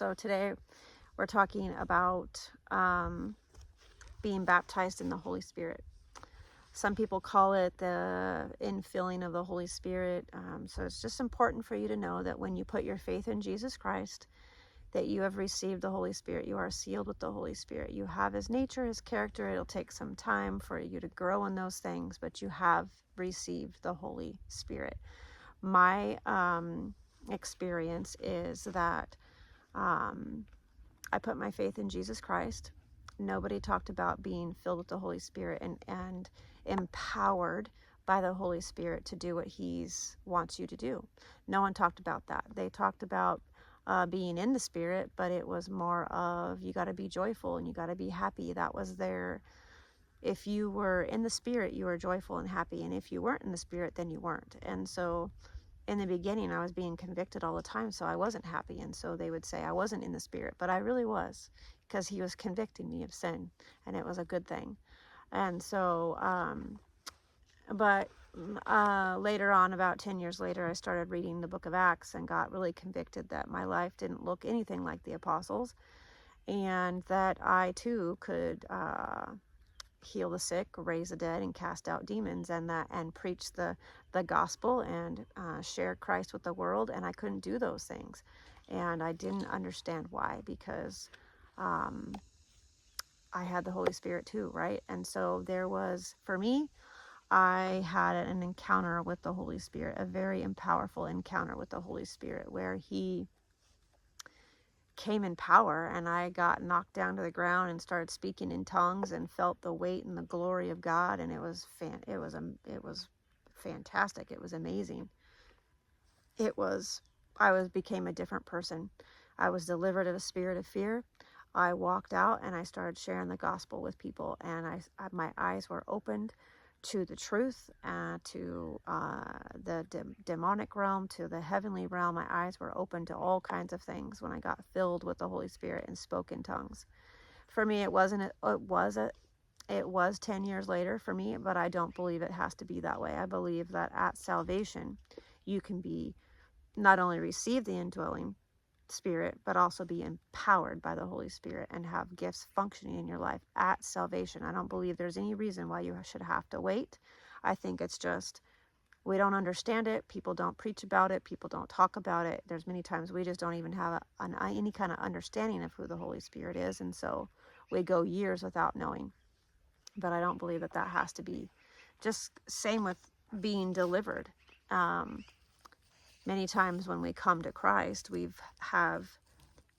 So today we're talking about being baptized in the Holy Spirit. Some people call it the infilling of the Holy Spirit. So it's just important for you to know that when you put your faith in Jesus Christ, that you have received the Holy Spirit. You are sealed with the Holy Spirit. You have His nature, His character. It'll take some time for you to grow in those things, but you have received the Holy Spirit. My experience is that I put my faith in Jesus Christ. Nobody talked about being filled with the Holy Spirit and empowered by the Holy Spirit to do what He wants you to do. No one talked about that. They talked about being in the Spirit, but it was more of you got to be joyful and you got to be happy. That was their, if you were in the Spirit, you were joyful and happy. And if you weren't in the Spirit, then you weren't. And so in the beginning, I was being convicted all the time, so I wasn't happy. And so they would say I wasn't in the Spirit, but I really was, because He was convicting me of sin, and it was a good thing. And so, later on, about 10 years later, I started reading the book of Acts and got really convicted that my life didn't look anything like the apostles, and that I too could heal the sick, raise the dead, and cast out demons, and preach the gospel and share Christ with the world. And I couldn't do those things, and I didn't understand why, because I had the Holy Spirit too, right? And so there was, for me, I had an encounter with the Holy Spirit, a very powerful encounter with the Holy Spirit, where He came in power, and I got knocked down to the ground and started speaking in tongues and felt the weight and the glory of God, and it was fantastic. It was amazing. I became a different person. I was delivered of a spirit of fear. I walked out and I started sharing the gospel with people, and my eyes were opened to the truth, to the demonic realm, to the heavenly realm. My eyes were open to all kinds of things when I got filled with the Holy Spirit and spoke in tongues. For me, it was 10 years later for me, but I don't believe it has to be that way. I believe that at salvation, you can be not only receive the indwelling Spirit, but also be empowered by the Holy Spirit and have gifts functioning in your life at salvation. I don't believe there's any reason why you should have to wait. I think it's just, we don't understand it. People don't preach about it. People don't talk about it. There's many times we just don't even have any kind of understanding of who the Holy Spirit is. And so we go years without knowing. But I don't believe that has to be. Just same with being delivered. Many times when we come to Christ, we have